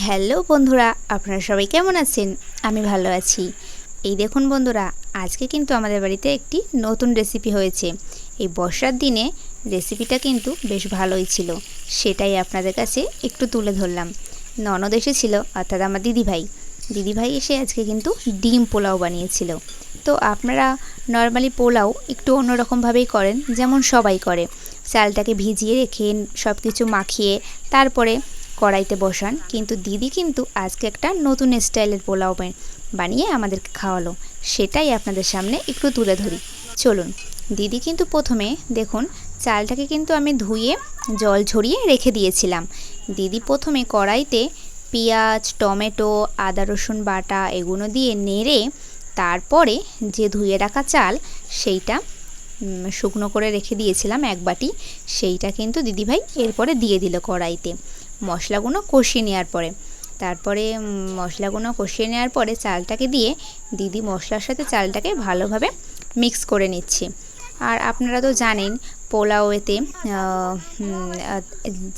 Hello বন্ধুরা, আপনারা সবাই কেমন আছেন? আমি ভালো আছি। এই দেখুন বন্ধুরা, আজকে কিন্তু আমাদের বাড়িতে একটি নতুন রেসিপি হয়েছে। এই বর্ষার দিনে রেসিপিটা কিন্তু বেশ ভালোই ছিল, সেটাই আপনাদের কাছে একটু তুলে ধরলাম। ননদ এসেছিল, অর্থাৎ আমার দিদিভাই এসে আজকে কিন্তু ডিম পোলাও বানিয়েছিল। তো আপনারা নর্মালি পোলাও একটু অন্যরকমভাবেই করেন, যেমন সবাই করে। চালটাকে ভিজিয়ে রেখে সব কিছু মাখিয়ে তারপরে কড়াইতে বসান, কিন্তু দিদি কিন্তু আজকে একটা নতুন স্টাইলের পোলাও বানিয়ে আমাদেরকে খাওয়ালো। সেটাই আপনাদের সামনে একটু তুলে ধরি, চলুন। দিদি কিন্তু প্রথমে দেখুন, চালটাকে কিন্তু আমি ধুয়ে জল ঝরিয়ে রেখে দিয়েছিলাম। দিদি প্রথমে কড়াইতে পেঁয়াজ, টমেটো, আদা রসুন বাটা এগুলো দিয়ে নেড়ে তারপরে যে ধুয়ে রাখা চাল সেইটা শুকনো করে রেখে দিয়েছিলাম এক বাটি, সেইটা কিন্তু দিদিভাই এরপরে দিয়ে দিল কড়াইতে। মশলাগুলো কষিয়ে নেওয়ার পরে চালটাকে দিয়ে দিদি মশলার সাথে চালটাকে ভালোভাবে মিক্স করে নিচ্ছে। আর আপনারা তো জানেন পোলাওতে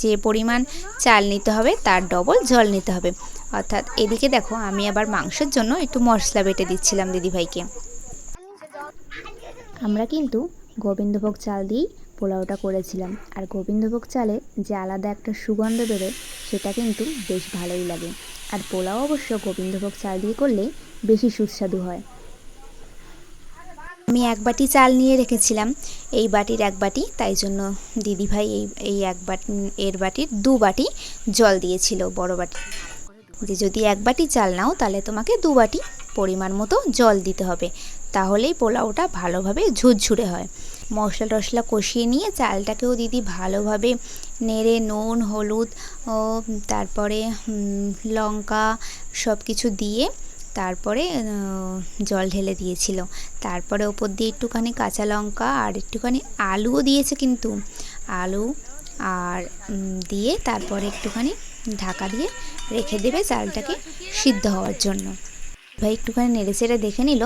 যে পরিমাণ চাল নিতে হবে তার ডবল জল নিতে হবে। অর্থাৎ এদিকে দেখো, আমি আবার মাংসের জন্য একটু মশলা বেটে দিচ্ছিলাম দিদিভাইকে। আমরা কিন্তু গোবিন্দভোগ চাল দিয়েই পোলাওটা করেছিলাম, আর গোবিন্দভোগ চালে যে আলাদা একটা সুগন্ধ বেরোয় সেটা কিন্তু বেশ ভালোই লাগে। আর পোলাও অবশ্য গোবিন্দভোগ চাল দিয়ে করলে বেশি সুস্বাদু হয়। আমি এক বাটি চাল নিয়ে রেখেছিলাম, এই বাটির এক বাটি, তাই জন্য দিদিভাই এই এক বাটি এর বাটির দু বাটি জল দিয়েছিল, বড় বাটি। যে যদি এক বাটি চাল নাও তাহলে তোমাকে দু বাটি পরিমাণ মতো জল দিতে হবে, তাহলেই পোলাওটা ভালোভাবে ঝুরঝুরে হয়। মশলা টশলা কষিয়ে নিয়ে চালটাকেও দিদি ভালোভাবে নেড়ে নুন হলুদ ও তারপরে লঙ্কা সব কিছু দিয়ে তারপরে জল ঢেলে দিয়েছিল। তারপরে ওপর দিয়ে একটুখানি কাঁচা লঙ্কা আর একটুখানি আলুও দিয়েছে, কিন্তু আলু আর দিয়ে তারপরে একটুখানি ঢাকা দিয়ে রেখে দেবে চালটাকে সিদ্ধ হওয়ার জন্য। ভাই একটুখানি নেড়ে চেড়ে দেখে নিল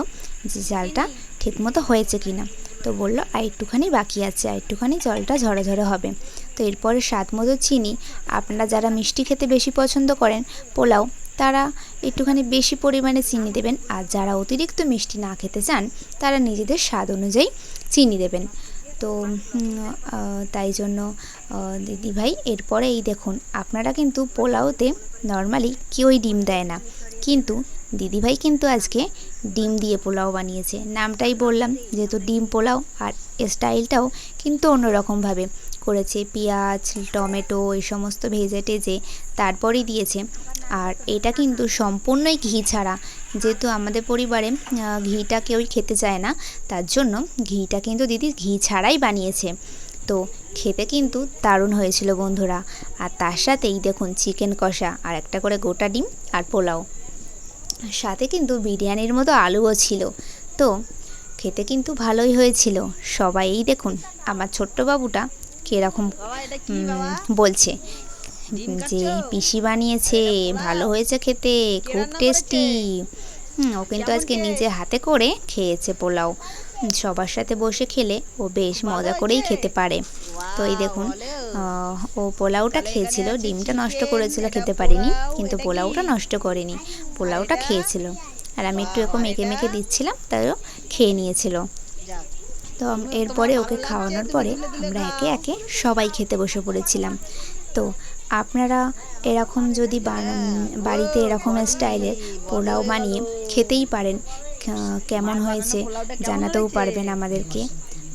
যে চালটা ঠিকমতো হয়েছে কিনা, তো বলল আর একটুখানি বাকি আছে, আর একটুখানি জলটা ঝরে হবে। তো এরপরে স্বাদ মতো চিনি, আপনারা যারা মিষ্টি খেতে বেশি পছন্দ করেন পোলাও, তারা একটুখানি বেশি পরিমাণে চিনি দেবেন, আর যারা অতিরিক্ত মিষ্টি না খেতে চান তারা নিজেদের স্বাদ অনুযায়ী চিনি দেবেন। তো তাই জন্য দিদিভাই এরপরে এই দেখুন, আপনারা কিন্তু পোলাওতে নর্মালি কেউই ডিম দেয় না, কিন্তু দিদিভাই কিন্তু আজকে ডিম দিয়ে পোলাও বানিয়েছে। নামটাই বললাম যেহেতু ডিম পোলাও, আর স্টাইলটাও কিন্তু অন্যরকমভাবে করেছে। পেঁয়াজ টমেটো এই সমস্ত ভেজে টেজে তারপরেই দিয়েছে। আর এটা কিন্তু সম্পূর্ণই ঘি ছাড়া, যেহেতু আমাদের পরিবারে ঘিটা কেউই খেতে চায় না, তার জন্য ঘিটা কিন্তু দিদি ঘি ছাড়াই বানিয়েছে। তো খেতে কিন্তু দারুণ হয়েছিল বন্ধুরা। আর তার সাথেই দেখুন চিকেন কষা আর একটা করে গোটা ডিম আর পোলাও, সাথে কিন্তু বিরিয়ানির মতো আলুও ছিল। তো খেতে কিন্তু ভালোই হয়েছিল। সবাই এই দেখুন আমার ছোট্ট বাবুটা কীরকম বলছে যে পিসি বানিয়েছে, ভালো হয়েছে খেতে, খুব টেস্টি। ও কিন্তু আজকে নিজে হাতে করে খেয়েছে পোলাও। সবার সাথে বসে খেলে ও বেশ মজা করেই খেতে পারে। তো এই দেখুন, ও পোলাওটা খেয়েছিল, ডিমটা নষ্ট করেছিল, খেতে পারিনি, কিন্তু পোলাওটা নষ্ট করেনি, পোলাওটা খেয়েছিল। আর আমি একটু এরকম মেখে দিচ্ছিলাম, তাইও খেয়ে নিয়েছিল। তো এরপরে ওকে খাওয়ানোর পরে আমরা একে একে সবাই খেতে বসে পড়েছিলাম। তো আপনারা এরকম যদি বাড়িতে এরকম স্টাইলের পোলাও বানিয়ে খেতেই পারেন, কেমন হয়েছে জানাতেও পারবেন আমাদেরকে।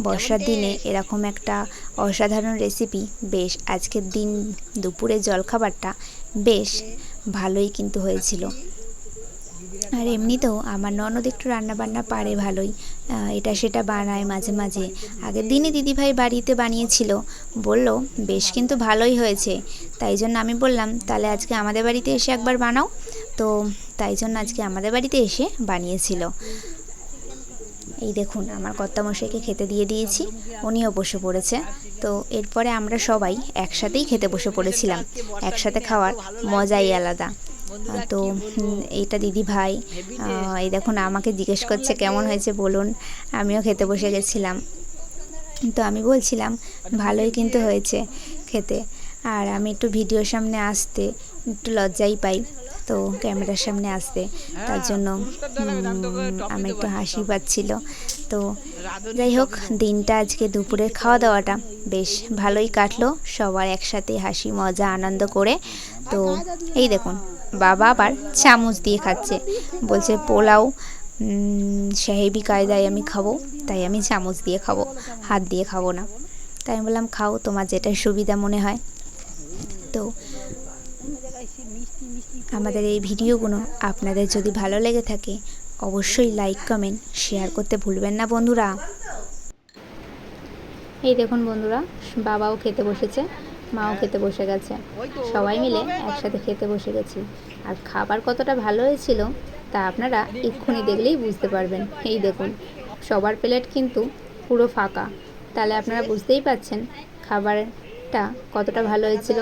বর্ষার দিনে এরকম একটা অসাধারণ রেসিপি, বেশ আজকের দিন দুপুরের জলখাবারটা বেশ ভালোই কিন্তু হয়েছিল। আর এমনিতেও আমার ননদ একটু রান্নাবান্না পারে ভালোই, এটা সেটা বানায় মাঝে মাঝে। আগের দিনই দিদিভাই বাড়িতে বানিয়েছিল, বলল বেশ কিন্তু ভালোই হয়েছে। তাই জন্য আমি বললাম তাহলে আজকে আমাদের বাড়িতে এসে একবার বানাও। তো তাই জন্য আজকে আমাদের বাড়িতে এসে বানিয়েছিল। এই দেখুন আমার কর্তামশাইকে খেতে দিয়ে দিয়েছি, উনিও বসে পড়েছে। তো এরপরে আমরা সবাই একসাথেই খেতে বসে পড়েছিলাম। একসাথে খাওয়ার মজাই আলাদা। তো এইটা দিদিভাই, এই দেখুন আমাকে জিজ্ঞেস করছে কেমন হয়েছে বলুন। আমিও খেতে বসে গেছিলাম, তো আমি বলছিলাম ভালোই কিন্তু হয়েছে খেতে। আর আমি একটু ভিডিওর সামনে আসতে একটু লজ্জাই পাই তো ক্যামেরার সামনে আসতে, তার জন্য আমি একটু হাসি পাচ্ছিল। তো যাই হোক, দিনটা আজকে দুপুরের খাওয়া দাওয়াটা বেশ ভালোই কাটলো, সবার একসাথে হাসি মজা আনন্দ করে। তো এই দেখুন, বাবা আবার চামচ দিয়ে খাচ্ছে, বলছে পোলাও সাহেবি কায়দায় আমি খাবো, তাই আমি চামচ দিয়ে খাবো, হাত দিয়ে খাবো না। তাই আমি বললাম খাও, তোমার যেটা সুবিধা মনে হয়। তো আমাদের এই ভিডিওগুলো আপনাদের যদি ভালো লেগে থাকে অবশ্যই লাইক কমেন্ট শেয়ার করতে ভুলবেন না বন্ধুরা। এই দেখুন বন্ধুরা, বাবাও খেতে বসেছে, মাও খেতে বসে গেছে, সবাই মিলে একসাথে খেতে বসে গেছি। আর খাবার কতটা ভালো হয়েছিল তা আপনারা এক্ষুনি দেখলেই বুঝতে পারবেন। এই দেখুন, সবার প্লেট কিন্তু পুরো ফাঁকা, তাহলে আপনারা বুঝতেই পাচ্ছেন খাবারটা কতটা ভালো হয়েছিল।